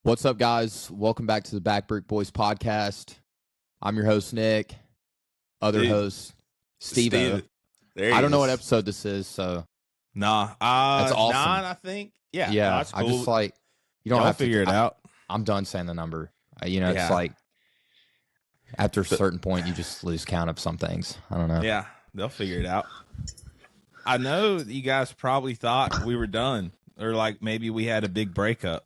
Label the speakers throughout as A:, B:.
A: What's up, guys? Welcome back to the Back Brick Boys podcast. I'm your host, Nick. Other host, Steve. I don't know what episode this is, so that's awesome.
B: 9, I think. Yeah,
A: yeah.
B: No, that's cool.
A: I just you don't have to
B: figure it out.
A: I'm done saying the number. It's like after a certain point, you just lose count of some things. I don't know.
B: Yeah, they'll figure it out. I know you guys probably thought we were done, or like maybe we had a big breakup.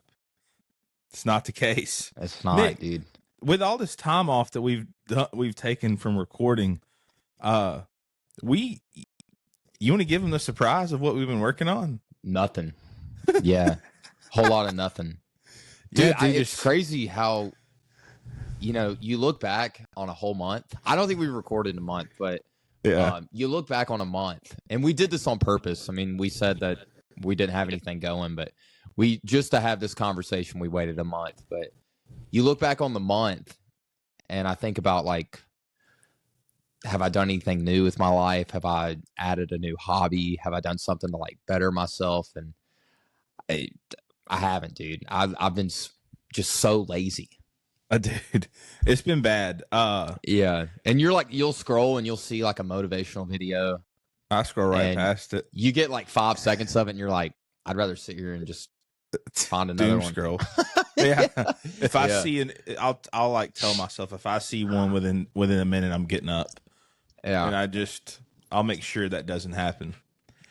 B: It's not the case.
A: It's not,
B: Nick,
A: dude.
B: With all this time off that we've taken from recording, you want to give them the surprise of what we've been working on?
A: Nothing. Yeah, whole lot of nothing. Dude, it's crazy how you look back on a whole month. I don't think we recorded a month, but you look back on a month, and we did this on purpose. I mean, we said that we didn't have anything going, but just to have this conversation, we waited a month. But you look back on the month, and I think about, like, have I done anything new with my life? Have I added a new hobby? Have I done something to, like, better myself? And I haven't, dude. I've been just so lazy.
B: Dude, it's been bad.
A: Yeah. And you'll scroll and you'll see, like, a motivational video.
B: I scroll right past it.
A: You get like 5 seconds of it, and you're like, I'd rather sit here and just find another one.
B: Scroll. Yeah. If I see I'll like tell myself, if I see one within a minute, I'm getting up.
A: Yeah.
B: And I'll make sure that doesn't happen.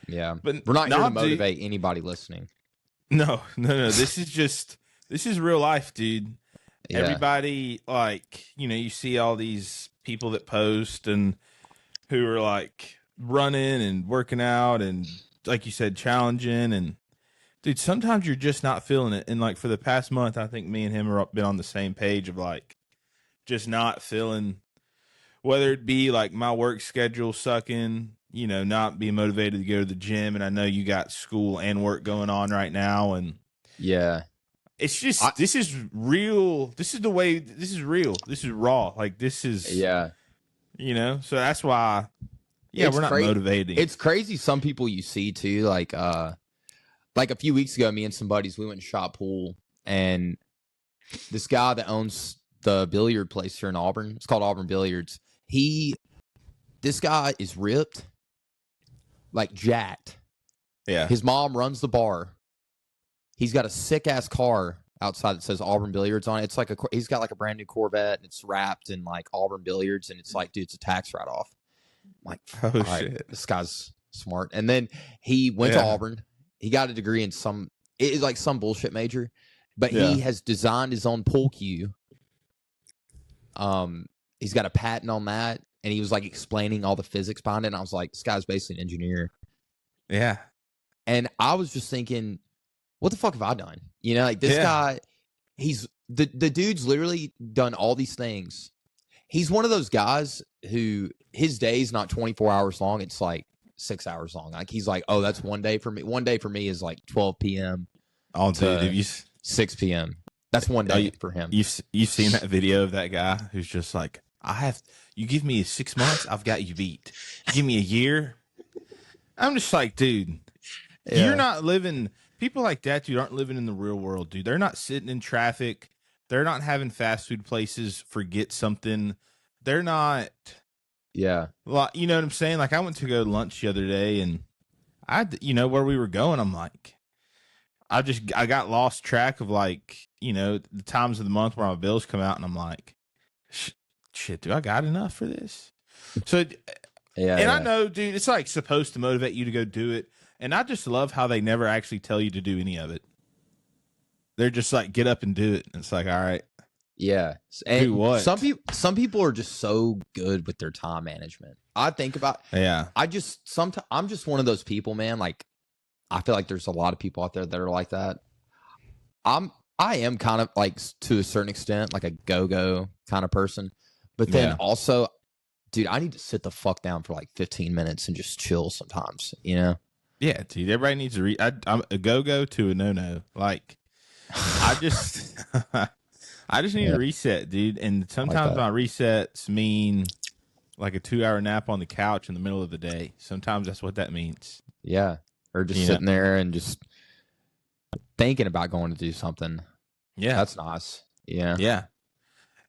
A: Yeah. But we're not here to motivate anybody listening.
B: No. This is real life, dude. Yeah. Everybody, like, you see all these people that post and who are like running and working out and, like you said, challenging. And dude, sometimes you're just not feeling it. And like for the past month, I think me and him have been on the same page of like just not feeling, whether it be like my work schedule sucking, not being motivated to go to the gym. And I know you got school and work going on right now. And
A: yeah,
B: it's just, this is real. This is the way, this is real. This is raw. Like this is, so that's why, we're not motivating.
A: It's crazy. Some people you see too, like a few weeks ago, me and some buddies, we went and shot pool, and this guy that owns the billiard place here in Auburn, it's called Auburn Billiards. This guy is ripped, like jacked.
B: Yeah.
A: His mom runs the bar. He's got a sick ass car outside that says Auburn Billiards on it. It's like he's got like a brand new Corvette, and it's wrapped in like Auburn Billiards, and it's like, dude, it's a tax write off. I'm like, shit, this guy's smart. And then he went to Auburn. He got a degree in some bullshit major, but he has designed his own pool cue. He's got a patent on that, and he was like explaining all the physics behind it. And I was like, this guy's basically an engineer.
B: Yeah.
A: And I was just thinking, what the fuck have I done? Like this guy, he's the dude's literally done all these things. He's one of those guys who his day's not 24 hours long. It's like 6 hours long. Like he's like, oh, that's one day for me. One day for me is like 12 p.m. to 6 p.m. That's one day for him.
B: You've seen that video of that guy who's just like, you give me 6 months, I've got you beat. You give me a year. I'm just like, dude, you're not living. People like that, dude, aren't living in the real world, dude. They're not sitting in traffic. They're not having fast food places forget something. They're not.
A: Yeah.
B: Well, you know what I'm saying? Like I went to go to lunch the other day, and where we were going, I'm like, I got lost track of like, the times of the month where my bills come out, and I'm like, shit, do I got enough for this? So, I know, dude, it's like supposed to motivate you to go do it. And I just love how they never actually tell you to do any of it. They're just like, get up and do it. And it's like, all right.
A: Yeah. And
B: do what?
A: Some people are just so good with their time management. I think about, I'm just one of those people, man. Like, I feel like there's a lot of people out there that are like that. I am kind of like, to a certain extent, like a go-go kind of person. But then also, dude, I need to sit the fuck down for like 15 minutes and just chill sometimes,
B: Yeah, dude. Everybody needs to I'm a go-go to a no-no. Like, I just need a reset, dude. And sometimes my resets mean like a 2-hour nap on the couch in the middle of the day. Sometimes that's what that means.
A: Yeah. Or just sitting there and just thinking about going to do something.
B: Yeah.
A: That's nice. Yeah.
B: Yeah.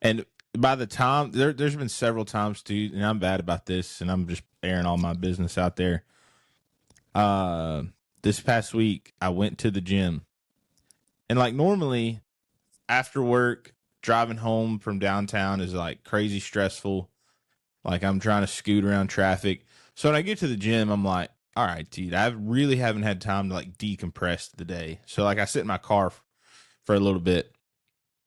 B: And by the time there's been several times too, and I'm bad about this, and I'm just airing all my business out there. This past week I went to the gym, and like normally after work, driving home from downtown is like crazy stressful. Like I'm trying to scoot around traffic. So when I get to the gym, I'm like, all right, dude, I really haven't had time to like decompress the day. So like I sit in my car for a little bit.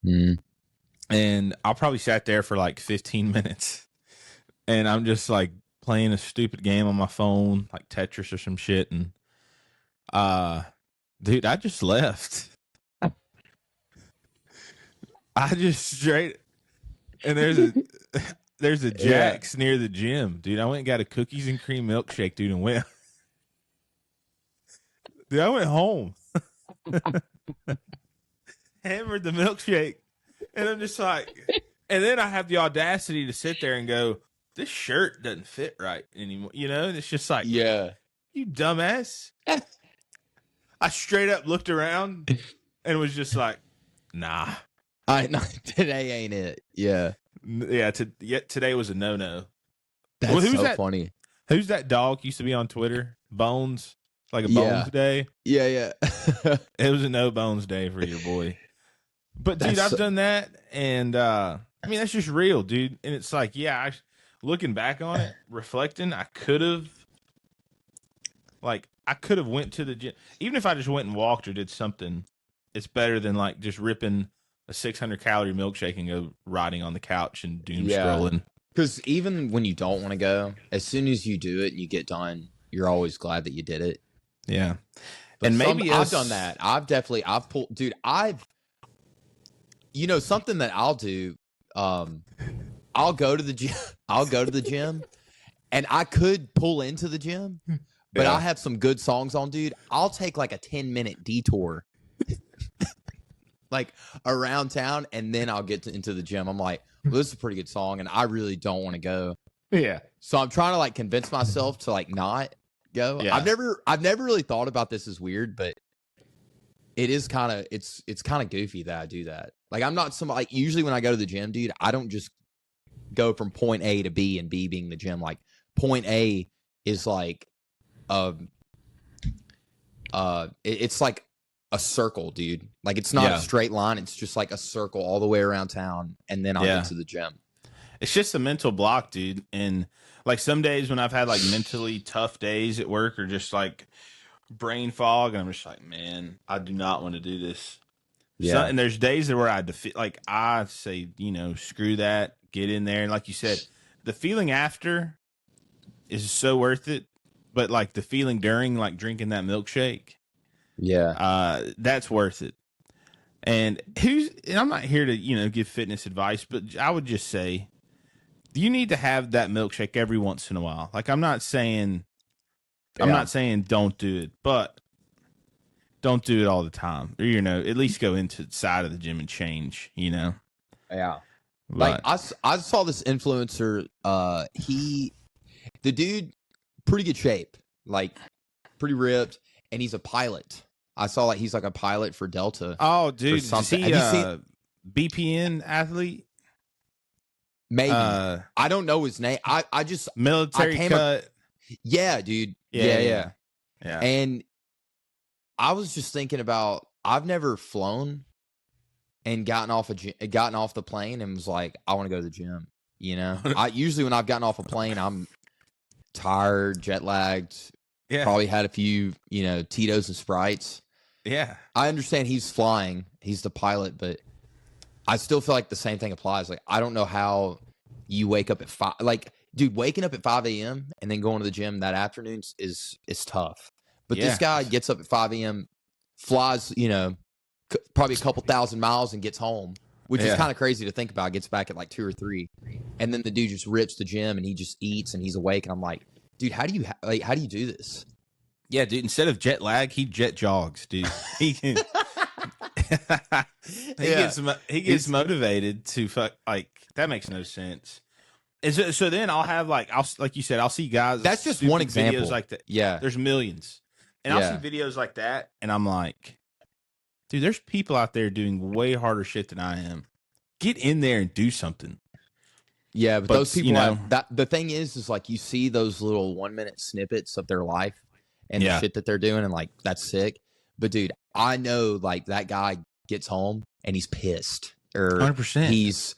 B: And I'll probably sat there for like 15 minutes. And I'm just like playing a stupid game on my phone, like Tetris or some shit. And dude, I just left. I just straight, and there's a Jack's near the gym, dude. I went and got a cookies and cream milkshake, dude, and went. Dude, I went home, hammered the milkshake, and I'm just like, and then I have the audacity to sit there and go, this shirt doesn't fit right anymore, you know? And it's just like,
A: yeah,
B: you dumbass. I straight up looked around and was just like, nah.
A: Today ain't it. Yeah.
B: Yeah, today was a no-no.
A: That's so funny.
B: Who's that dog used to be on Twitter? Bones? Like a Bones day?
A: Yeah.
B: It was a no-bones day for your boy. But, dude, I've done that, and, I mean, that's just real, dude. And it's like, yeah, looking back on it, reflecting, I could have went to the gym. Even if I just went and walked or did something, it's better than, like, just ripping a 600-calorie milkshake and go riding on the couch and doom scrolling.
A: Because even when you don't want to go, as soon as you do it and you get done, you're always glad that you did it.
B: Yeah.
A: But and maybe I've done that. I've pulled, dude, something that I'll do, I'll go to the gym, and I could pull into the gym, but I'll have some good songs on, dude. I'll take like a 10-minute detour like around town, and then I'll get into the gym. I'm like, well, this is a pretty good song, and I really don't want to go.
B: Yeah.
A: So I'm trying to like convince myself to like not go. Yeah. I've never really thought about this as weird, but it is kind of it's kind of goofy that I do that. Like I'm not somebody like usually when I go to the gym, dude, I don't just go from point A to B and B being the gym. Like point A is like it's like a circle, dude. Like it's not a straight line. It's just like a circle all the way around town, and then I'll get to the gym.
B: It's just a mental block, dude. And like some days when I've had like mentally tough days at work or just like brain fog, and I'm just like, man, I do not want to do this. Yeah. So, and there's days where I say, screw that, get in there. And like you said, the feeling after is so worth it. But like the feeling during, like drinking that milkshake, that's worth it. And I'm not here to, give fitness advice, but I would just say you need to have that milkshake every once in a while. Like I'm not saying don't do it, but don't do it all the time. Or, at least go into the side of the gym and change, Yeah.
A: But, like I saw this influencer, the dude, pretty good shape, like pretty ripped, and he's a pilot. I saw like he's like a pilot for Delta.
B: Oh, dude, is he BPN athlete?
A: Maybe. I don't know his name. I just
B: military cut.
A: Yeah, dude. Yeah. And I was just thinking about I've never flown and gotten off the plane and was like, I want to go to the gym. I usually when I've gotten off a plane, I'm tired, jet lagged. Yeah. Probably had a few, Tito's and Sprites.
B: Yeah.
A: I understand he's flying. He's the pilot, but I still feel like the same thing applies. Like, I don't know how you wake up at 5. Like, dude, waking up at 5 a.m. and then going to the gym that afternoon is tough. But this guy gets up at 5 a.m., flies, probably a couple thousand miles and gets home, which is kind of crazy to think about. Gets back at like 2 or 3. And then the dude just rips the gym and he just eats and he's awake. And I'm like, dude, how do you do this?
B: Yeah, dude, instead of jet lag, he jet jogs, dude. He can he gets motivated to fuck, like that makes no sense. So then I'll have like you said, I'll see guys.
A: That's just one example.
B: Videos like that.
A: Yeah,
B: there's millions, and I'll see videos like that, and I'm like, dude, there's people out there doing way harder shit than I am. Get in there and do something.
A: Yeah, but those people, the thing is like you see those little 1 minute snippets of their life and the shit that they're doing, and like that's sick. But dude, I know like that guy gets home and he's pissed, or
B: 100%.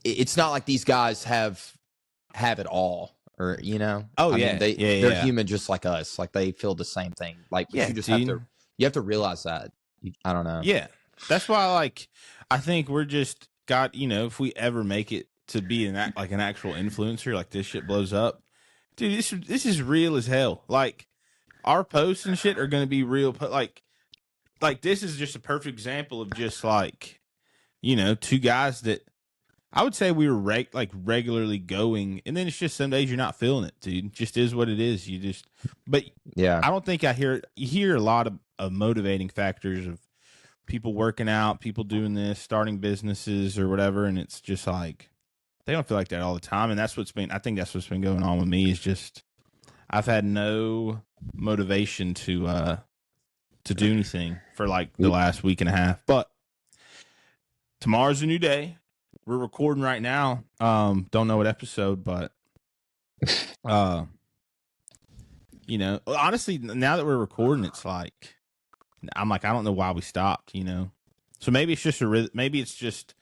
A: It's not like these guys have it all, or you know.
B: Oh,
A: I
B: yeah,
A: mean, they're human just like us. Like they feel the same thing. Like you just have to realize that. I don't know.
B: Yeah, that's why like I think we're just got, you know, if we ever make it to be an actual influencer, like this shit blows up, dude. This is real as hell. Like our posts and shit are gonna be real. Like this is just a perfect example of just like, you know, two guys that I would say we were regularly going, and then it's just some days you're not feeling it, dude. It just is what it is. But yeah, I don't think you hear a lot of motivating factors of people working out, people doing this, starting businesses or whatever, and it's just like they don't feel like that all the time, and I think that's what's been going on with me is just I've had no motivation to do anything for like the last week and a half. But tomorrow's a new day. We're recording right now. Don't know what episode, but you know, honestly, now that we're recording, it's like I'm like, I don't know why we stopped, you know. So maybe it's just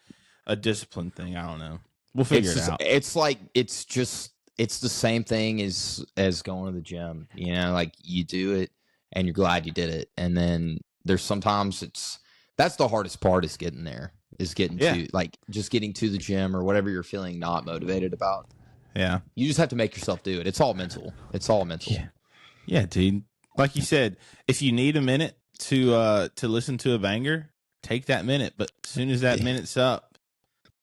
B: a discipline thing. I don't know. We'll figure it out.
A: It's like it's the same thing as going to the gym, you know, like you do it and you're glad you did it, and then there's sometimes that's the hardest part is getting there. Is getting to like just getting to the gym or whatever you're feeling not motivated about.
B: Yeah.
A: You just have to make yourself do it. It's all mental.
B: Yeah, dude. Like you said, if you need a minute to listen to a banger, take that minute. But as soon as that minute's up,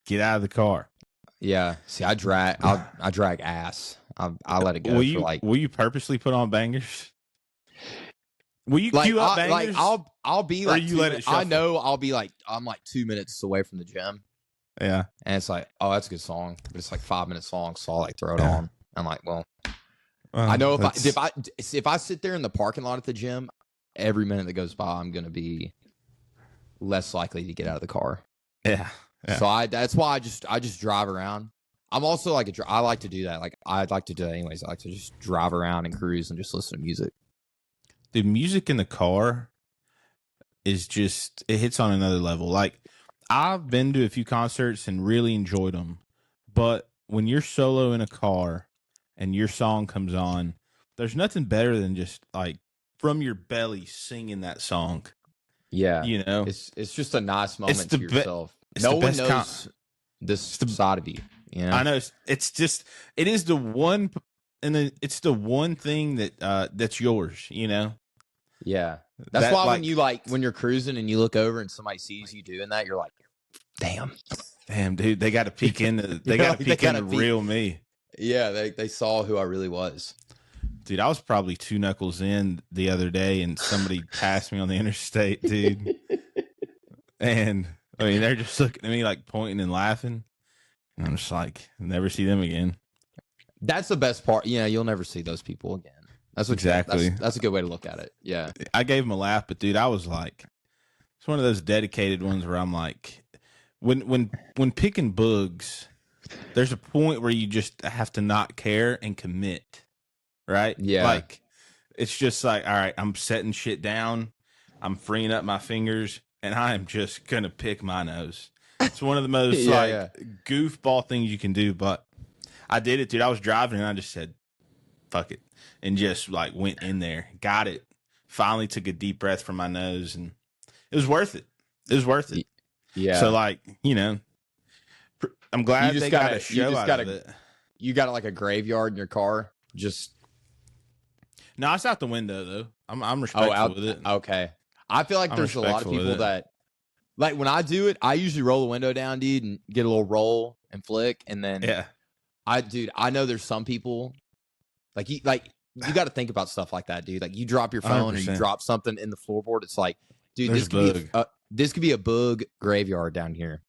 B: get out of the car.
A: Yeah. See, I drag ass. I let it go.
B: Will you purposely put on bangers? Will you queue up bangers?
A: Like I'll be like,
B: you let it shuffle?
A: I know I'll be like, I'm like 2 minutes away from the gym.
B: Yeah.
A: And it's like, oh, that's a good song. But it's like 5 minutes long, so I'll like throw it on. I'm like, well, I know if I sit there in the parking lot at the gym, every minute that goes by, I'm gonna be less likely to get out of the car.
B: Yeah.
A: So that's why I just drive around. I'm also like I like to do that. Like I'd like to do that anyways. I like to just drive around and cruise and just listen to music.
B: The music in the car is just, it hits on another level. Like I've been to a few concerts and really enjoyed them, but when you're solo in a car and your song comes on, there's nothing better than just like from your belly singing that song.
A: Yeah.
B: You know,
A: it's just a nice moment to yourself. No one knows this side of you. You know?
B: I know it's the one thing that that's yours, you know?
A: Yeah. That's why when you're cruising and you look over and somebody sees you doing that, you're like, damn,
B: dude, they got to peek into the real me.
A: Yeah, they saw who I really was.
B: Dude, I was probably 2 knuckles in the other day and somebody passed me on the interstate, dude. And I mean, they're just looking at me like pointing and laughing. And I'm just like, never see them again.
A: That's the best part. Yeah, you'll never see those people again. That's exactly. That's a good way to look at it. Yeah.
B: I gave him a laugh, but dude, I was like, it's one of those dedicated ones where I'm like, when picking bugs, there's a point where you just have to not care and commit, right?
A: Yeah.
B: Like, it's just like, all right, I'm setting shit down, I'm freeing up my fingers, and I am just gonna pick my nose. It's one of the most goofball things you can do, but I did it, dude. I was driving and I just said, fuck it. And just like went in there, got it. Finally took a deep breath from my nose, and it was worth it. It was worth it.
A: Yeah.
B: So like, you know, I'm glad they got a show out of it.
A: You got like a graveyard in your car?
B: No, it's out the window though. I'm respectful with it.
A: Okay. I feel like there's a lot of people that like when I do it, I usually roll the window down, dude, and get a little roll and flick, and then I know there's some people like you got to think about stuff like that, dude. Like you drop your phone 100%. Or you drop something in the floorboard, it's like, dude, this could be a bug graveyard down here.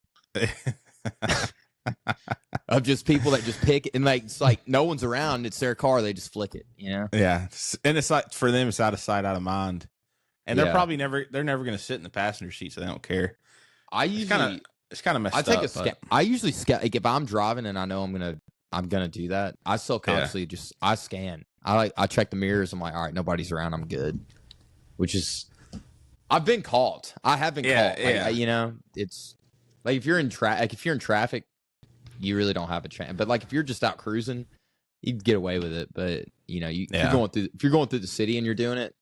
A: Of just people that just pick and like it's like no one's around, it's their car, they just flick it, you know?
B: Yeah. And it's like for them it's out of sight, out of mind. And they're probably never going to sit in the passenger seat, so they don't care. It's kind of messed up.
A: I usually scan. Like, if I'm driving and I know I'm gonna do that, I still constantly I scan. I check the mirrors. I'm like, all right, nobody's around. I'm good. Which is, I've been caught. I have been caught. Like, it's like if you're in traffic, you really don't have a chance. But like if you're just out cruising, you can get away with it. But if you're going through the city and you're doing it,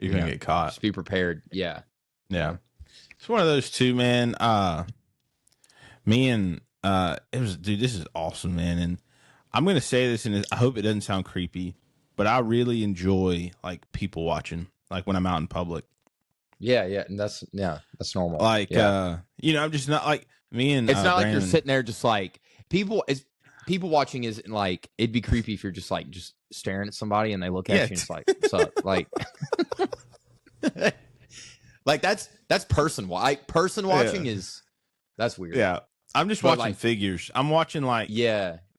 B: you're gonna get caught.
A: Just be prepared. Yeah.
B: Yeah. It's one of those two, man. This is awesome, man. And I'm gonna say this, and I hope it doesn't sound creepy, but I really enjoy like people watching, like when I'm out in public.
A: Yeah, and that's normal.
B: Like, I'm just not like me and.
A: It's not like you're sitting there just like people watching isn't like, it'd be creepy if you're just like just staring at somebody and they look at you and it's like, what's up? Like, like that's person watching is, that's weird.
B: Yeah. I'm just watching figures. I'm watching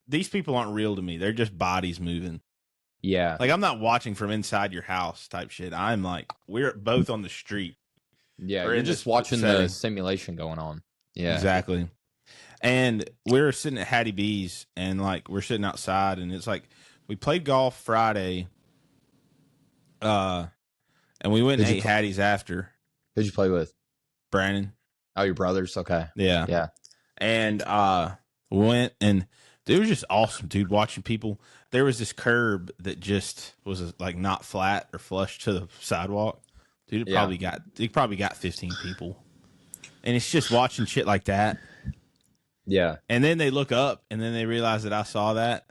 B: these people aren't real to me. They're just bodies moving.
A: Yeah.
B: Like I'm not watching from inside your house type shit. I'm like, we're both on the street.
A: Yeah. You're just watching the simulation going on. Yeah.
B: Exactly. And we're sitting at Hattie B's and like we're sitting outside and it's like we played golf Friday. And we went and ate Hattie's after.
A: Who'd you play with?
B: Brandon.
A: Oh, your brothers? Okay.
B: Yeah.
A: Yeah.
B: And went and it was just awesome, dude, watching people. There was this curb that just was like not flat or flush to the sidewalk. Dude, it probably got 15 people. And it's just watching shit like that.
A: Yeah.
B: And then they look up and then they realize that I saw that.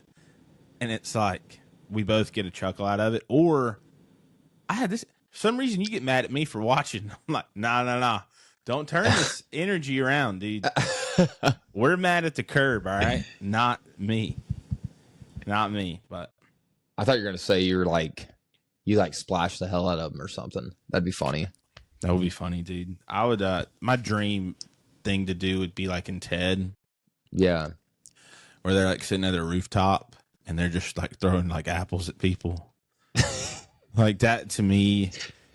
B: And it's like we both get a chuckle out of it. Or I had this, for some reason you get mad at me for watching. I'm like, nah. Don't turn this energy around, dude. We're mad at the curb, all right? Not me. But
A: I thought you were gonna say you splashed the hell out of them or something. That'd be funny.
B: That would be funny, dude. I would. My dream thing to do would be like in Ted.
A: Yeah.
B: Where they're like sitting at a rooftop and they're just like throwing like apples at people. Like that to me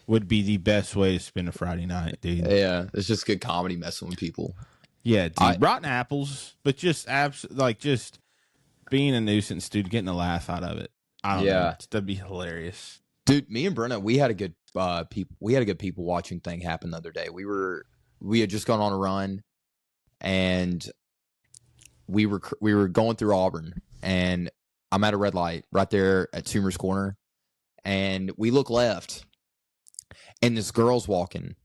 B: would be the best way to spend a Friday night, dude.
A: Yeah, it's just good comedy messing with people.
B: Yeah, dude, rotten apples, but just just being a nuisance, dude, getting a laugh out of it. I don't know. That'd be hilarious.
A: Dude, me and Brenna, we had a good people watching thing happen the other day. We had just gone on a run and we were going through Auburn and I'm at a red light right there at Sumer's Corner and we look left and this girl's walking.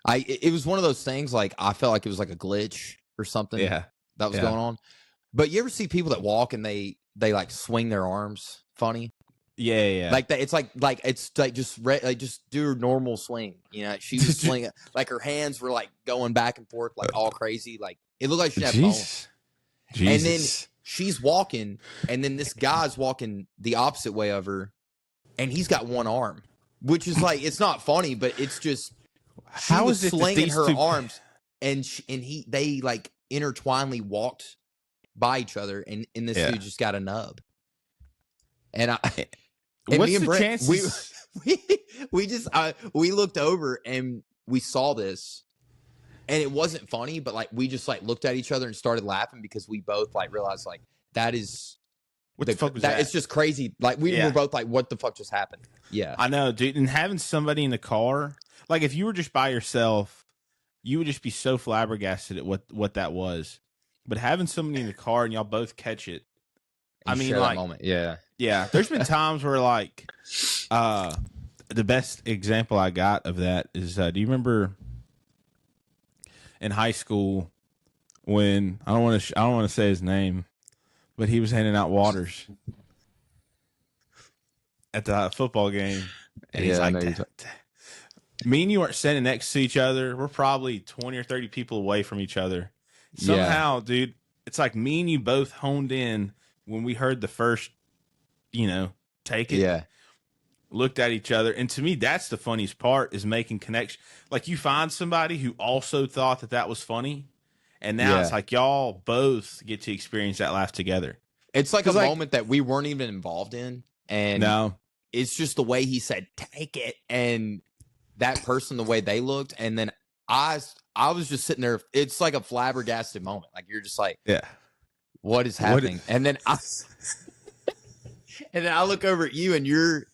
A: It was one of those things like I felt like it was like a glitch or something that was going on. But you ever see people that walk and they like swing their arms funny?
B: Yeah.
A: Like that. It's like it's like just do a normal swing. She was swinging like her hands were like going back and forth like all crazy. Like it looked like she had bones. And then she's walking, and then this guy's walking the opposite way of her, and he's got one arm, which is like it's not funny, but it's just
B: how is it
A: slinging her arms, and they like intertwinedly walked by each other, and this dude just got a nub. And
B: what's the chances?
A: We looked over and we saw this, and it wasn't funny, but like we just like looked at each other and started laughing because we both like realized like that is
B: what the fuck was that?
A: It's just crazy. Like we were both like, what the fuck just happened? Yeah,
B: I know, dude. And having somebody in the car, like if you were just by yourself, you would just be so flabbergasted at what that was. But having somebody in the car and y'all both catch it, I mean, like,
A: that moment. Yeah.
B: There's been times where like, the best example I got of that is, do you remember in high school when I don't want to say his name, but he was handing out waters at the football game, and he's like, me and you aren't standing next to each other. We're probably 20 or 30 people away from each other. Somehow, dude, it's like me and you both honed in when we heard the first, take it.
A: Yeah.
B: Looked at each other. And to me, that's the funniest part is making connection. Like you find somebody who also thought that was funny. And now it's like y'all both get to experience that laugh together.
A: It's like a moment that we weren't even involved in. And it's just the way he said, take it. And that person the way they looked, and then I was just sitting there. It's like a flabbergasted moment. Like you're just like,
B: yeah,
A: what is happening? And then I look over at you, and we're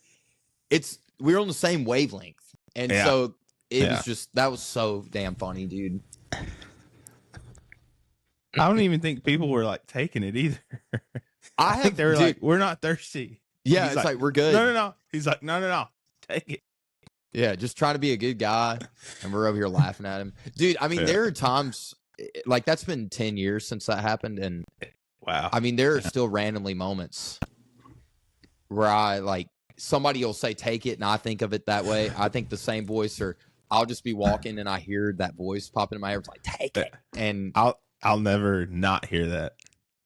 A: on the same wavelength, and so it was just that was so damn funny, dude.
B: I don't even think people were like taking it either. I think they were like, "We're not thirsty."
A: Yeah, it's like we're good.
B: No. He's like, no, take it.
A: Yeah, just trying to be a good guy, and we're over here laughing at him, dude. I mean, there are times like that's been 10 years since that happened, and
B: wow.
A: I mean, there are still randomly moments where I like somebody will say take it, and I think of it that way. I think the same voice, or I'll just be walking and I hear that voice pop into my ear. It's like take it, and
B: I'll never not hear that.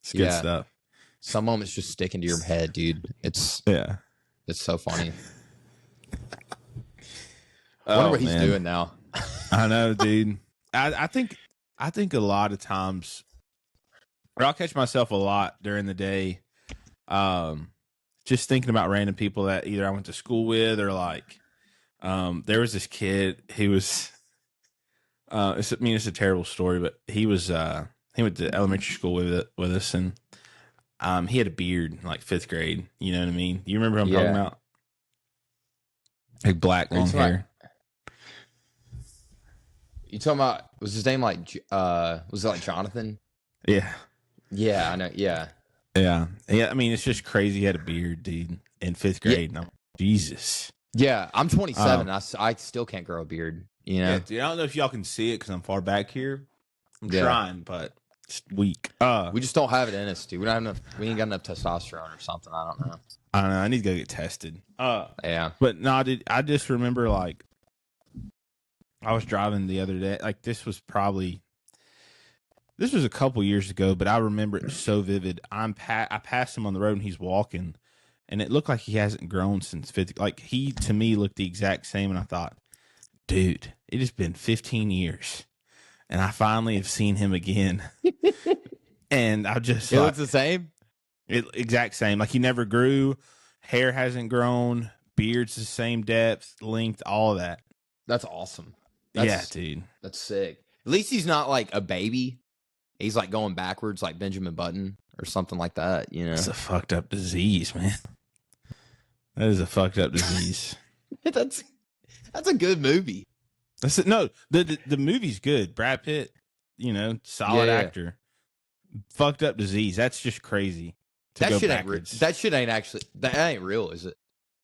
B: It's good stuff.
A: Some moments just stick into your head, dude. It's so funny. I wonder what he's doing now.
B: I know, dude. I think a lot of times, or I'll catch myself a lot during the day, just thinking about random people that either I went to school with or like, there was this kid who was, it's a terrible story, but he went to elementary school with us, and he had a beard in like 5th grade. You know what I mean? You remember who I'm talking about? Like black, long hair.
A: You talking about, was his name like, was it like Jonathan?
B: Yeah.
A: Yeah, I know. Yeah.
B: Yeah. I mean, it's just crazy. He had a beard, dude, in 5th grade. Yeah. No, Jesus.
A: Yeah. I'm 27. I still can't grow a beard, you know?
B: Yeah, dude, I don't know if y'all can see it because I'm far back here. I'm trying, but it's weak.
A: We just don't have it in us, dude. We ain't got enough testosterone or something. I don't know.
B: I don't know. I need to go get tested.
A: Yeah.
B: But no, dude, I just remember like, I was driving the other day. Like this was a couple years ago, but I remember it so vivid. I passed him on the road and he's walking, and it looked like he hasn't grown since 50. Like he to me looked the exact same, and I thought, dude, it has been 15 years, and I finally have seen him again. And I just
A: it looks the same.
B: Exact same. Like he never grew, hair hasn't grown, beard's the same depth, length, all of that.
A: That's awesome.
B: Dude.
A: That's sick. At least he's not like a baby. He's like going backwards like Benjamin Button or something like that, you know?
B: It's a fucked up disease, man. That is a fucked up disease.
A: That's a good movie.
B: No, the movie's good. Brad Pitt, you know, solid actor. Fucked up disease. That's just crazy.
A: That shit ain't real, is it?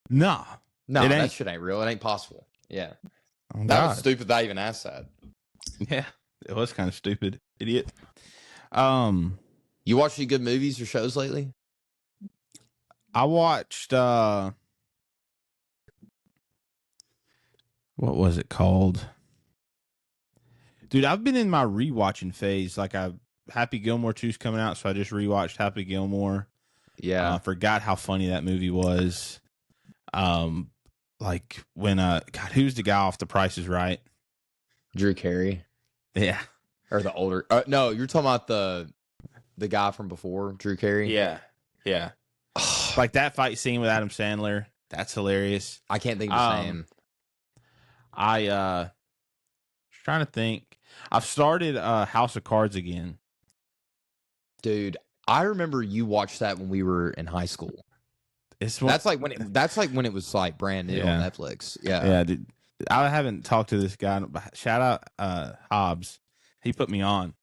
B: No,
A: that shit ain't real. It ain't possible. Yeah.
B: Oh,
A: that was stupid that I even asked that.
B: Yeah, it was kind of stupid, idiot.
A: You watched any good movies or shows lately?
B: I watched what was it called? Dude, I've been in my rewatching phase. Like Happy Gilmore 2's coming out, so I just rewatched Happy Gilmore.
A: Yeah.
B: Forgot how funny that movie was. Like when God, who's the guy off The Price is Right?
A: Drew Carey.
B: Yeah.
A: Or the older no, you're talking about the guy from before, Drew Carey?
B: Yeah. Yeah. Like that fight scene with Adam Sandler. That's hilarious.
A: I can't think of his name.
B: I was trying to think. I've started House of Cards again.
A: Dude, I remember you watched that when we were in high school. That's like when it was like brand new on Netflix. Yeah.
B: Yeah, dude. I haven't talked to this guy. Shout out Hobbs. He put me on.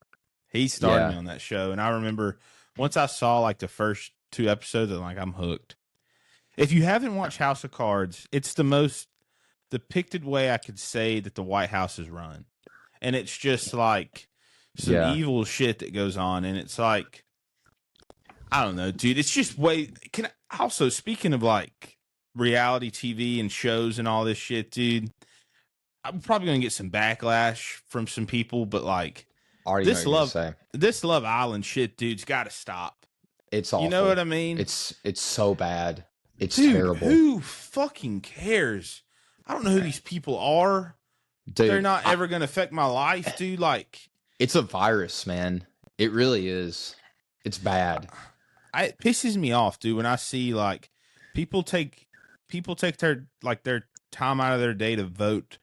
B: He started me on that show, and I remember once I saw like the first 2 episodes, I'm hooked. If you haven't watched House of Cards, it's the most depicted way I could say that the White House is run. And it's just like some evil shit that goes on. And it's like, I don't know, dude. It's just also, speaking of like reality TV and shows and all this shit, dude, I'm probably going to get some backlash from some people, but like this Love Island shit, dude's got to stop.
A: It's awful.
B: You know what I mean?
A: It's so bad. It's terrible.
B: Who fucking cares? I don't know who these people are. Dude, they're not ever going to affect my life, dude. Like,
A: it's a virus, man. It really is. It's bad.
B: It pisses me off, dude, when I see like people take their time out of their day to vote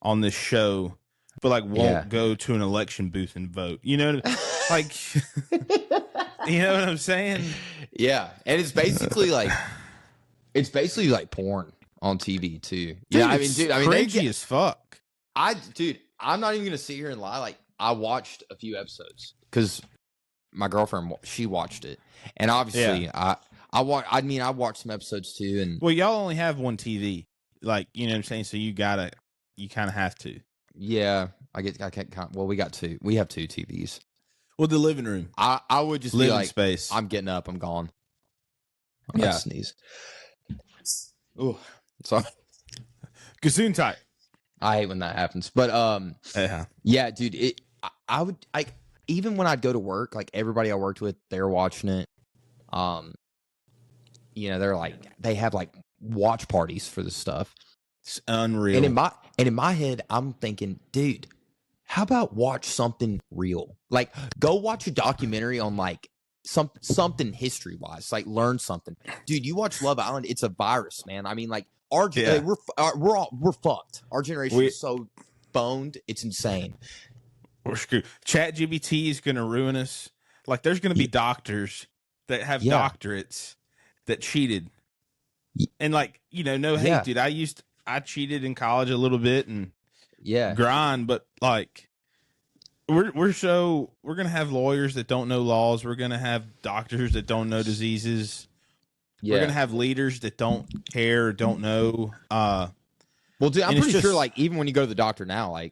B: on this show, but like won't go to an election booth and vote. You know, like, you know what I'm saying?
A: Yeah, and it's basically like porn on TV too.
B: Dude, I mean, cringy as fuck.
A: I'm not even gonna sit here and lie. Like, I watched a few episodes because my girlfriend, she watched it, and obviously I watched some episodes too. And
B: well, y'all only have one TV, like, you know what I'm saying. So you kind of have to.
A: Yeah, I can't. Well, we have two TVs.
B: Well, the living room.
A: I would just
B: living
A: be like,
B: space.
A: I'm getting up. I'm gone. I'm gonna sneeze. Oh, sorry.
B: Gesundheit.
A: I hate when that happens, but yeah, dude. I would like, even when I'd go to work, like everybody I worked with, they're watching it. You know, they're like, they have like watch parties for this stuff.
B: It's unreal.
A: And in my head, I'm thinking, dude, how about watch something real? Like, go watch a documentary on like something history wise, like learn something. Dude, you watch Love Island, it's a virus, man. I mean, like we're fucked. Our generation is so boned, it's insane.
B: We're screwed. ChatGPT is going to ruin us. Like, there's going to be doctors that have doctorates that cheated. And like, you know, no hate, dude. I cheated in college a little bit and grind, but like, we're going to have lawyers that don't know laws. We're going to have doctors that don't know diseases. We're going to have leaders that don't care, don't know.
A: Well, dude, I'm pretty sure, like, even when you go to the doctor now, like,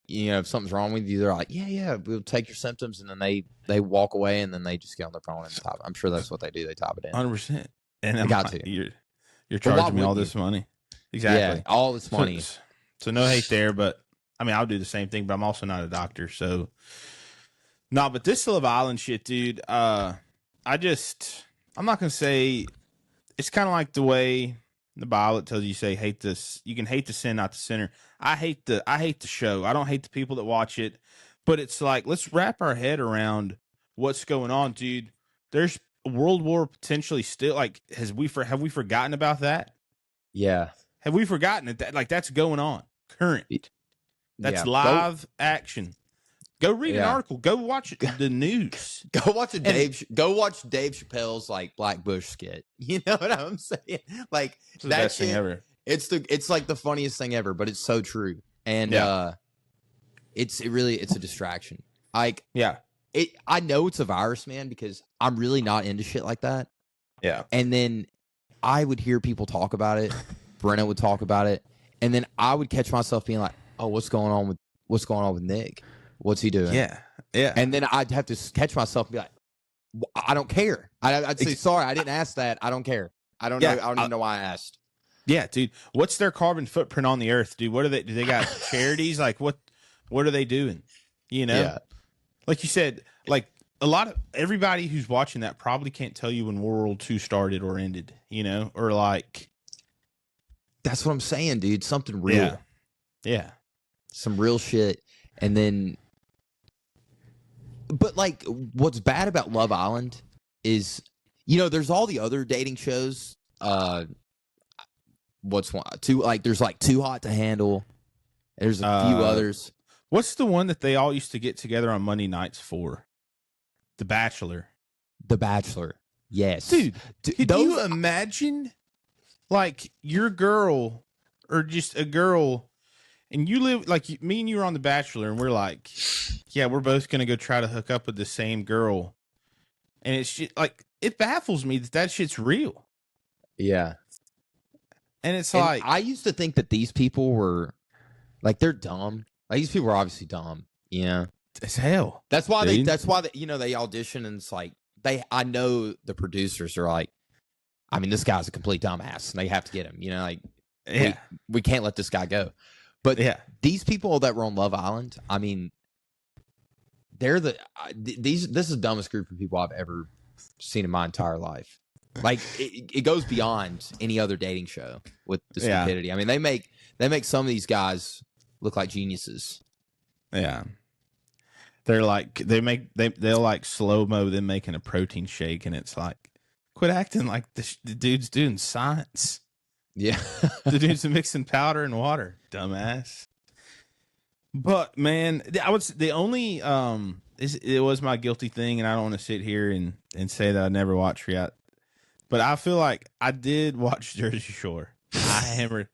A: you know, if something's wrong with you, they're like, yeah, we'll take your symptoms, and then they walk away, and then they just get on their phone and type. I'm sure that's what they do. They type it in.
B: 100%. And
A: I got to.
B: You're charging me all this money. Exactly.
A: Yeah, all this money.
B: So no hate there, but I mean, I'll do the same thing, but I'm also not a doctor, so no. But this Love Island shit, dude. I'm not gonna say. It's kind of like the way the Bible tells you, say hate this. You can hate the sin, not the sinner. I hate the show. I don't hate the people that watch it, but it's like, let's wrap our head around what's going on, dude. There's World War potentially still. Like, have we forgotten about that?
A: Yeah.
B: Have we forgotten that like that's going on current? That's live action. Go read an article. Go watch the news.
A: Go watch Dave Chappelle's like Black Bush skit. You know what I'm saying? Like,
B: it's the best thing ever.
A: It's like the funniest thing ever, but it's so true. And it's a distraction. Like, I know it's a virus, man, because I'm really not into shit like that.
B: Yeah.
A: And then I would hear people talk about it. Brenna would talk about it, and then I would catch myself being like, "Oh, what's going on with Nick? What's he doing?"
B: Yeah.
A: And then I'd have to catch myself and be like, "I don't care." I'd say, "Sorry, I didn't ask that. I don't care. I don't know. I don't even know why I asked."
B: Yeah, dude. What's their carbon footprint on the earth, dude? What are they? Do they got charities? Like, what are they doing? You know, like you said, like a lot of everybody who's watching that probably can't tell you when World War II started or ended. You know, or like.
A: That's what I'm saying, dude. Something real.
B: Yeah.
A: Some real shit. And then, but like, what's bad about Love Island is, you know, there's all the other dating shows. What's one? There's like Too Hot to Handle. There's a few others.
B: What's the one that they all used to get together on Monday nights for? The Bachelor.
A: The Bachelor. Yes.
B: Dude, could you imagine? Like, your girl, or just a girl, and you live, like, me and you are on The Bachelor, and we're like, yeah, we're both going to go try to hook up with the same girl. And it's just, like, it baffles me that shit's real.
A: Yeah.
B: And it's like,
A: I used to think that these people were, like, they're dumb. Like, these people are obviously dumb. Yeah.
B: As hell.
A: That's why you know, they audition, and it's like, I know the producers are like, I mean, this guy's a complete dumbass, and they have to get him. You know, like, we can't let this guy go. But these people that were on Love Island, I mean, they're this is the dumbest group of people I've ever seen in my entire life. Like, it goes beyond any other dating show with the stupidity. I mean, they make some of these guys look like geniuses.
B: Yeah. They're like, they'll like slow-mo them making a protein shake, and it's like, quit acting like the dude's doing science.
A: Yeah.
B: The dude's mixing powder and water, dumbass. But man, I would say the only it was my guilty thing, and I don't want to sit here and say that I never watched yet. But I feel like I did watch Jersey Shore. I hammered.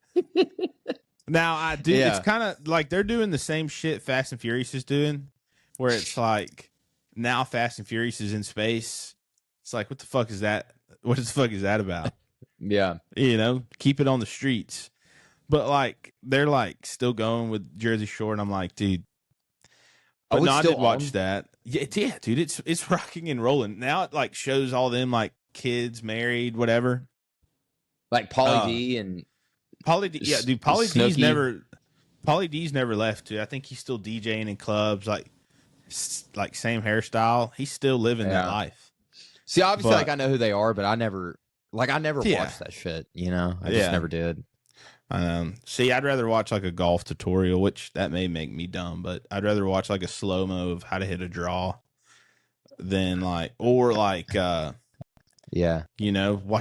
B: Now I do. Yeah. It's kind of like they're doing the same shit Fast and Furious is doing, where it's like now Fast and Furious is in space. It's like, what the fuck is that? What the fuck is that about?
A: Yeah,
B: keep it on the streets. But like they're like still going with Jersey Shore, and I'm like, dude. But no, I did watch that. Yeah, dude, it's rocking and rolling. Now it like shows all them like kids married, whatever.
A: Like Pauly D and
B: Pauly D. Yeah, dude, Pauly D's never left. Dude, I think he's still DJing in clubs, like same hairstyle. He's still living that life.
A: See, obviously, like I know who they are, but I never watched that shit. I just never did.
B: See, I'd rather watch like a golf tutorial, which that may make me dumb, but I'd rather watch like a slow-mo of how to hit a draw than watch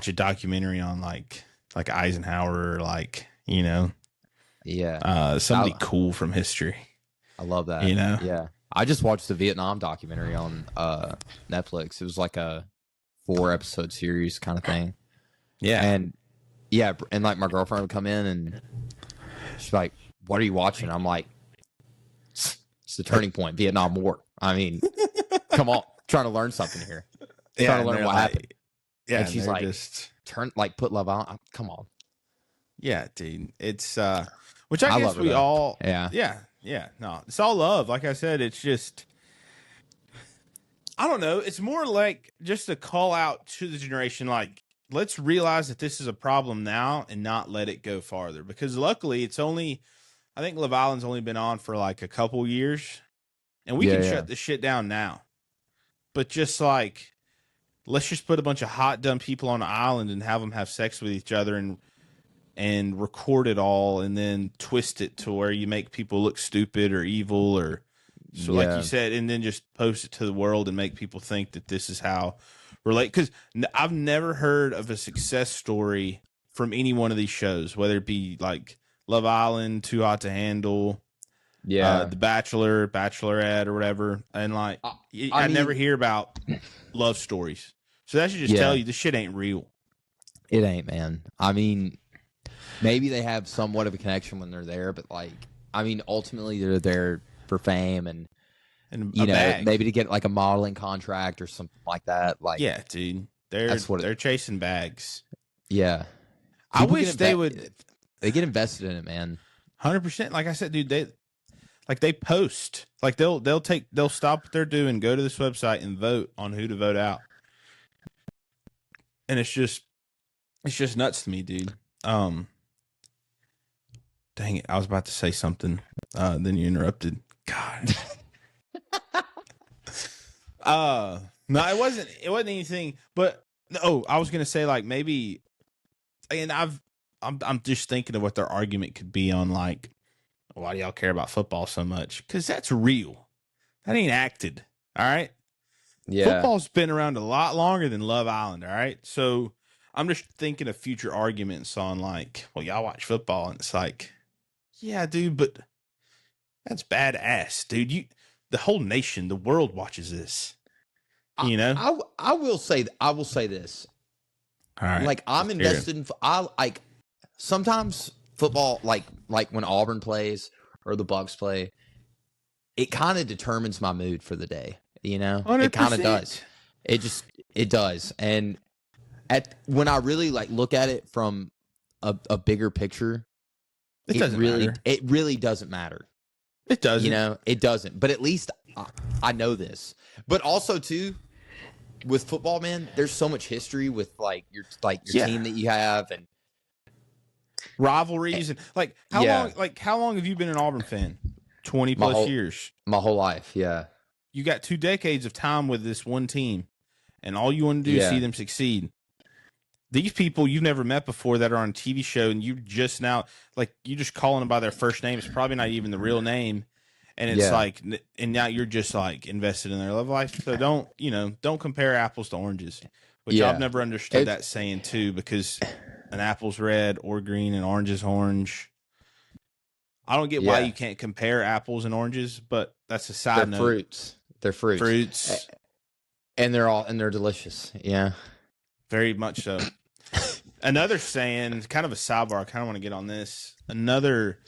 B: a documentary on like Eisenhower or somebody cool from history.
A: I love that. Yeah. I just watched the Vietnam documentary on Netflix. It was like a 4-episode series kind of thing.
B: Yeah.
A: And like my girlfriend would come in and she's like, "What are you watching?" I'm like, "It's the turning point, Vietnam War." I mean, come on, trying to learn something here. Trying to learn what happened.
B: Yeah,
A: and she's like, put love on. Come on.
B: Yeah, dude. It's which I guess we all.
A: Yeah.
B: No, it's all love. Like I said, it's just. I don't know. It's more like just a call out to the generation, like, let's realize that this is a problem now and not let it go farther. Because luckily, I think Love Island's only been on for like a couple years, and we can shut this shit down now. But just like, let's just put a bunch of hot, dumb people on an island and have them have sex with each other and record it all and then twist it to where you make people look stupid or evil or like you said, and then just post it to the world and make people think that this is how relate. Because I've never heard of a success story from any one of these shows, whether it be like Love Island, Too Hot to Handle, The Bachelor, Bachelorette, or whatever. And like, I never hear about love stories. So that should just tell you this shit ain't real.
A: It ain't, man. I mean, maybe they have somewhat of a connection when they're there, but like, I mean, ultimately they're there for fame and maybe to get like a modeling contract or something like that. Like,
B: yeah, dude, they're chasing bags.
A: Yeah,
B: I wish they would.
A: They get invested in it, man.
B: 100%. Like I said, dude, they post, like they'll stop what they're doing, go to this website and vote on who to vote out. And it's just nuts to me, dude. Dang it. I was about to say something. Then you interrupted. God. No, it wasn't anything, but no, I was going to say like maybe, and I'm just thinking of what their argument could be on like, why do y'all care about football so much? Cause that's real. That ain't acted. All right.
A: Yeah.
B: Football's been around a lot longer than Love Island. All right. So I'm just thinking of future arguments on like, well, y'all watch football, and it's like, yeah, dude, but that's badass, dude. The whole nation, the world watches this.
A: I will say this.
B: All right.
A: Like I'm invested in. I like sometimes football, like when Auburn plays or the Bucks play, it kind of determines my mood for the day.
B: 100%.
A: It kind of does. It does. And when I really like look at it from a bigger picture, it really doesn't matter.
B: It doesn't.
A: It doesn't. But at least I know this. But also too, with football, man, there's so much history with your team that you have and
B: rivalries and like how long have you been an Auburn fan? 20 plus years.
A: My whole life, yeah.
B: You got 2 decades of time with this one team, and all you want to do is see them succeed. These people you've never met before that are on a TV show, and you just calling them by their first name. It's probably not even the real name. And it's and now you're just like invested in their love life. So don't compare apples to oranges, which I've never understood that saying too, because an apple's red or green and orange is orange. I don't get why you can't compare apples and oranges, but that's a side note.
A: Fruits. They're fruits. And they're delicious. Yeah.
B: Very much so. Another saying, kind of a sidebar, I kind of want to get on this. Another,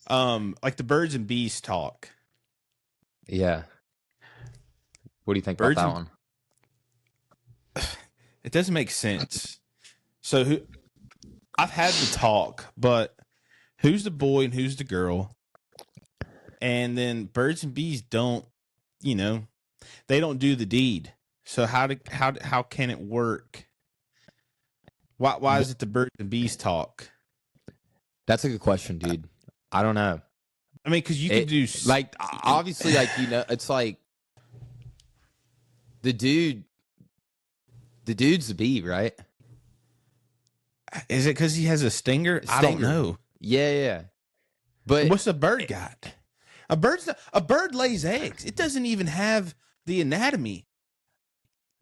B: like the birds and bees talk.
A: Yeah. What do you think about that one?
B: It doesn't make sense. So I've had the talk, but who's the boy and who's the girl? And then birds and bees don't, they don't do the deed. So how can it work? Why is it the birds and bees talk?
A: That's a good question, dude. I don't know.
B: I mean, because you can do
A: like obviously, like it's like the dude's the bee, right?
B: Is it because he has a stinger? I don't know.
A: Yeah. But
B: what's a bird got? A bird lays eggs. It doesn't even have the anatomy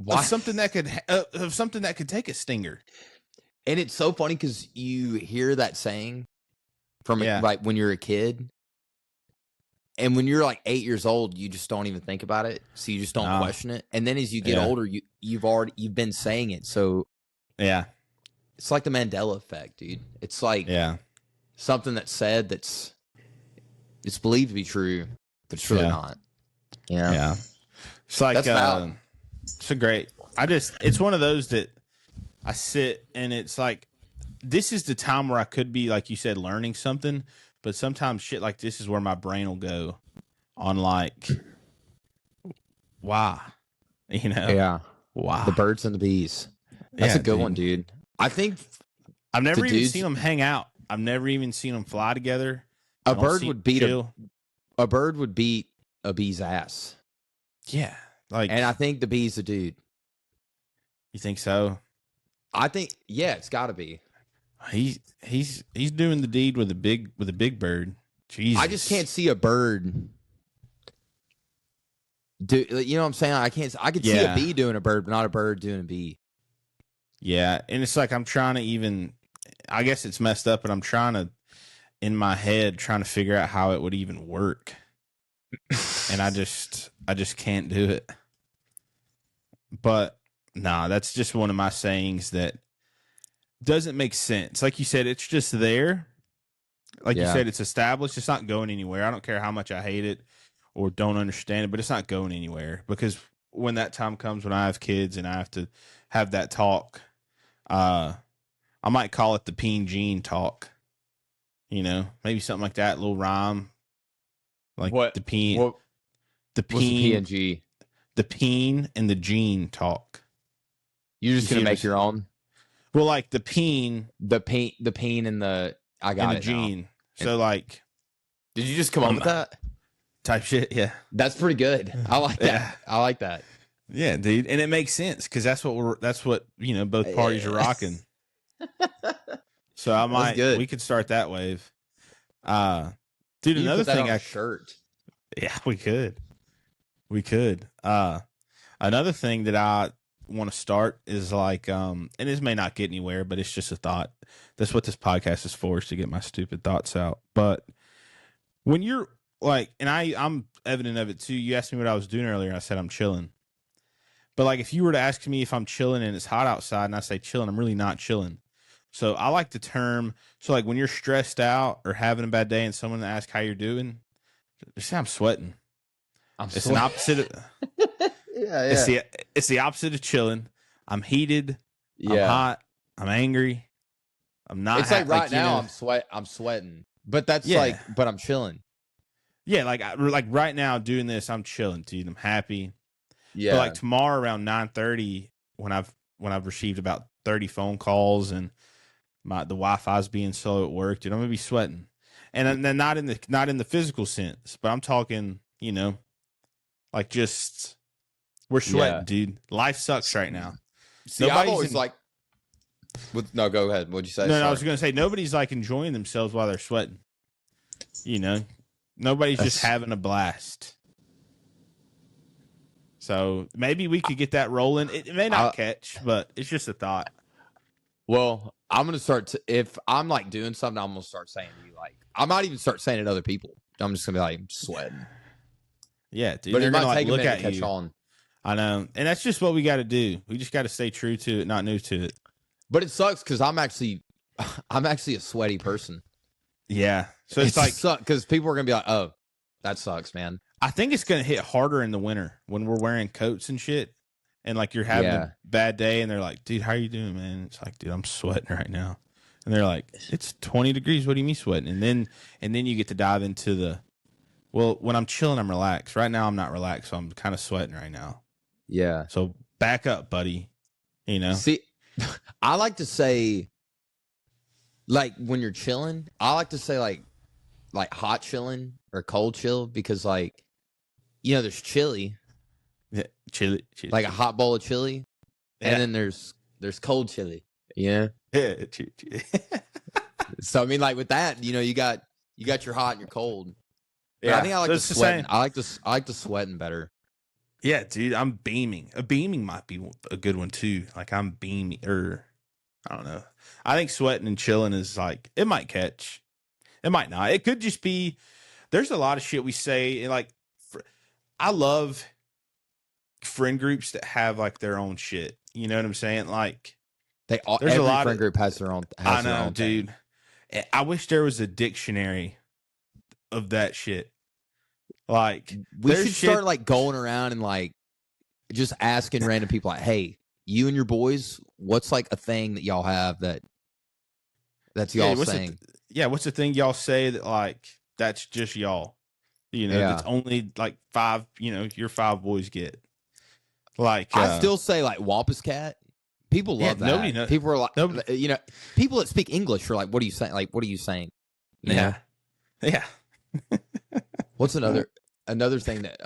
B: of something that could take a stinger.
A: And it's so funny because you hear that saying from like when you're a kid, and when you're like 8 years old, you just don't even think about it, so you just don't question it. And then as you get older, you've been saying it, so it's like the Mandela effect, dude. It's like something that's said it's believed to be true, but it's really not.
B: Yeah. It's like it's a great. It's one of those that I sit and it's like, this is the time where I could be, like you said, learning something, but sometimes shit like this is where my brain will go on, like, why? Why?
A: The birds and the bees. That's a good one, dude. I think
B: I've never even seen them hang out. I've never even seen them fly together.
A: A bird would beat a bee's ass.
B: Yeah.
A: And I think the bee's a dude.
B: You think so?
A: I think it's got to be.
B: He's doing the deed with a big bird. Jesus.
A: I just can't see a bird. You know what I'm saying? I could see a bee doing a bird, but not a bird doing a bee.
B: Yeah, and it's like I'm trying to I guess it's messed up, but I'm trying to, in my head, trying to figure out how it would even work. And I just can't do it. But that's just one of my sayings that doesn't make sense. Like you said, it's just there. Like you said, it's established. It's not going anywhere. I don't care how much I hate it or don't understand it, but it's not going anywhere, because when that time comes, when I have kids and I have to have that talk, I might call it the peen gene talk. Maybe something like that, little rhyme. Like
A: what?
B: The peen.
A: What?
B: The peen.
A: PNG?
B: The peen and the gene talk.
A: You're just gonna make your own?
B: Well, like the peen,
A: the peen, and the
B: gene. Now. So, like,
A: did you just come up with that
B: type shit? Yeah,
A: that's pretty good. I like that. Yeah. I like that.
B: Yeah, dude, and it makes sense because that's what both parties are rocking. So I might we could start that wave. Dude, another thing,
A: shirt.
B: Yeah, we could. Another thing that I want to start is like, and this may not get anywhere, but it's just a thought. That's what this podcast is for, is to get my stupid thoughts out. But when you're like, and I'm evident of it too. You asked me what I was doing earlier, and I said I'm chilling. But like, if you were to ask me if I'm chilling and it's hot outside, and I say chilling, I'm really not chilling. So I like the term. So like, when you're stressed out or having a bad day, and someone asks how you're doing, just say I'm sweating. It's an opposite of it's the opposite of chilling. I'm heated. I'm hot. I'm angry. I'm not.
A: It's like right now I'm sweating. But that's but I'm chilling.
B: Yeah, like right now doing this, I'm chilling, dude. I'm happy.
A: Yeah.
B: But like tomorrow around 9:30, when I've received about 30 phone calls and the Wi-Fi's being slow at work, dude, I'm gonna be sweating. And then not in the physical sense, but I'm talking, like, just we're sweating, dude. Life sucks right now.
A: See, I've always no, go ahead. What'd you say?
B: No, I was gonna say nobody's like enjoying themselves while they're sweating. Nobody's just having a blast. So maybe we could get that rolling. It may not catch, but it's just a thought.
A: Well, I'm gonna start if I'm like doing something, I'm gonna start saying to you like I might even start saying it to other people. I'm just gonna be like sweating.
B: Yeah, dude.
A: But
B: They're
A: it
B: gonna
A: might
B: like
A: take a
B: look
A: minute
B: at
A: to catch
B: you.
A: on.
B: I know, and that's just what we got to do. We just got to stay true to it, not new to it.
A: But it sucks because I'm actually a sweaty person.
B: Yeah, so it's like
A: because people are gonna be like, "Oh, that sucks, man."
B: I think it's gonna hit harder in the winter when we're wearing coats and shit, and like you're having a bad day, and they're like, "Dude, how are you doing, man?" It's like, "Dude, I'm sweating right now," and they're like, "It's 20 degrees. What do you mean sweating?" And then you get to dive into the, well, when I'm chilling, I'm relaxed. Right now, I'm not relaxed, so I'm kind of sweating right now.
A: Yeah.
B: So back up, buddy. You know.
A: See, I like to say, like when you're chilling, I like to say like hot chilling or cold chill because like, there's chili.
B: Yeah, chili.
A: Like a hot bowl of chili. Yeah. And then there's cold chili. Yeah.
B: Yeah.
A: So I mean, like with that, you got your hot and your cold. But yeah. I think I like the sweating. I like the sweating better.
B: Yeah, dude, I'm beaming. A beaming might be a good one too. Like I'm beaming, or I don't know. I think sweating and chilling is like it might catch. It might not. It could just be. There's a lot of shit we say. Like, I love friend groups that have like their own shit. You know what I'm saying? Like,
A: there's every a lot friend group has their own.
B: I know, dude. Thing. I wish there was a dictionary of that shit. Like,
A: we should start like going around and like just asking random people like, "Hey, you and your boys, what's like a thing that y'all have that's y'all saying?"
B: What's the thing y'all say that like that's just y'all? That's only like 5. Your 5 boys get. Like
A: I still say like Wampus Cat. People love that.
B: Nobody knows.
A: People are like, people that speak English are like, "What are you saying?" Like, "What are you saying?"
B: Yeah.
A: What's another thing that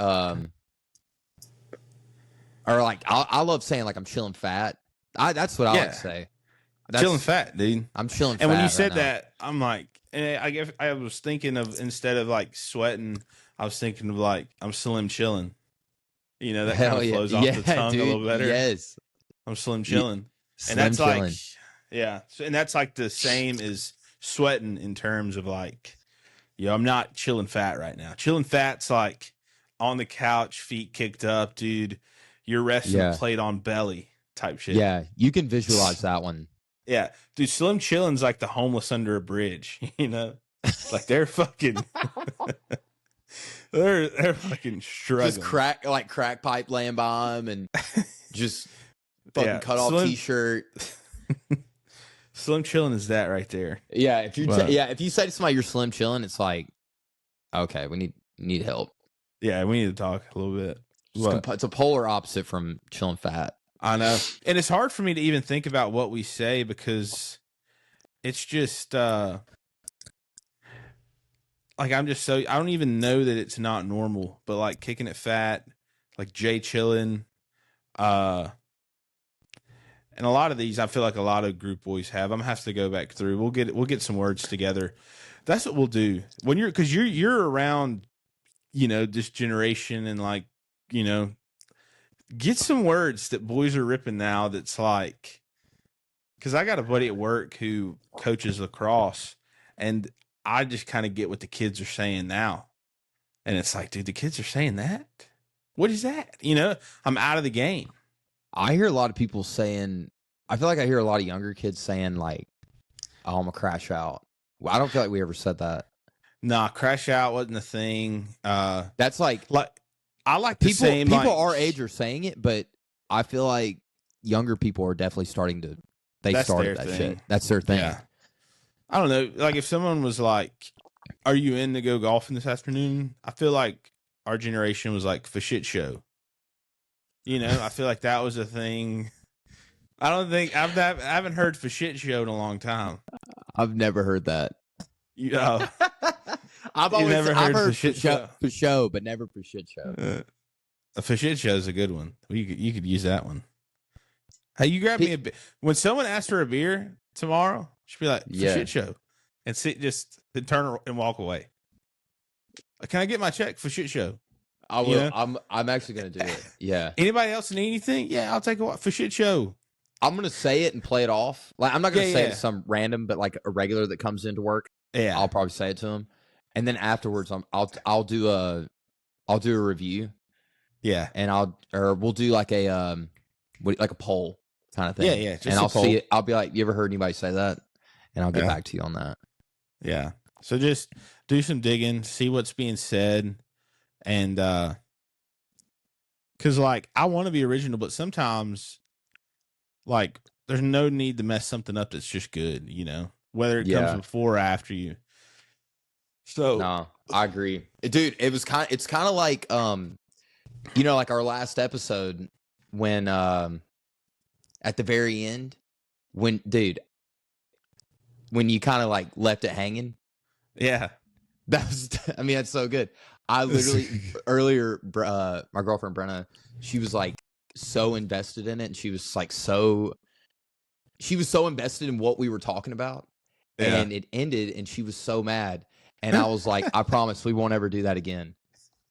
A: or like I love saying like I'm chilling fat. That's what I like to say.
B: Chilling fat, dude.
A: I'm chilling fat.
B: And when you said that, I'm like, and I guess I was thinking of, instead of like sweating, I was thinking of like I'm slim chilling. That kind of flows off the tongue, dude, a little better.
A: Yes.
B: I'm slim chilling. And that's chilling. Like, yeah. So, and that's like the same as sweating in terms of like, I'm not chilling fat right now. Chilling fat's like on the couch, feet kicked up, dude. You're resting a plate on belly type shit.
A: Yeah. You can visualize that one.
B: Yeah. Dude, slim chilling's like the homeless under a bridge, Like they're fucking they're fucking struggling.
A: Just crack pipe laying by them and just fucking cut off t-shirt.
B: Slim chilling is that right there.
A: Yeah, if you say to somebody you're slim chilling, it's like, okay, we need help.
B: Yeah, we need to talk a little bit.
A: It's a polar opposite from chilling fat.
B: I know. And it's hard for me to even think about what we say because it's just like I'm just so I don't even know that it's not normal, but like kicking it fat, like Jay chilling, and a lot of these I feel like a lot of group boys have. I'm gonna have to go back through. We'll get some words together. That's what we'll do when you're around, this generation and like, get some words that boys are ripping now. That's like, because I got a buddy at work who coaches lacrosse, and I just kind of get what the kids are saying now, and it's like, dude, the kids are saying that. What is that? I'm out of the game.
A: I hear a lot of people saying. I feel like I hear a lot of younger kids saying like, "Oh, I'm gonna crash out." Well, I don't feel like we ever said that.
B: Nah, crash out wasn't a thing.
A: That's like
B: I like
A: people our age are saying it, but I feel like younger people are definitely starting to. They started that shit. That's their thing.
B: Yeah. I don't know. Like if someone was like, "Are you in to go golfing this afternoon?" I feel like our generation was like for shit show. I feel like that was a thing. I don't think I haven't heard for shit show in a long time.
A: I've never heard that.
B: I've heard
A: for show, but never for shit show.
B: A for shit show is a good one. You could use that one. Hey, you grab me a beer. When someone asks for a beer tomorrow, should be like, for shit show. And then turn and walk away. Can I get my check for shit show?
A: I will. I'm actually going to do it. Yeah.
B: Anybody else need anything? Yeah, I'll take a walk for shit show.
A: I'm gonna say it and play it off. Like I'm not gonna say it to some random, but like a regular that comes into work.
B: Yeah,
A: I'll probably say it to him, and then afterwards, I'll do a review.
B: Yeah,
A: and we'll do like a like a poll kind of thing.
B: Yeah.
A: And I'll see it. I'll be like, you ever heard anybody say that? And I'll get back to you on that.
B: Yeah. So just do some digging, see what's being said, and because like I want to be original, but sometimes like there's no need to mess something up that's just good, whether it comes before or after you. So
A: no, I agree, dude. It's kind of like like our last episode when at the very end when you kind of like left it hanging.
B: Yeah,
A: that's so good. I literally earlier, my girlfriend Brenna, she was like so invested in it, and she was so invested in what we were talking about, and it ended, and she was so mad. And I was like, I promise we won't ever do that again.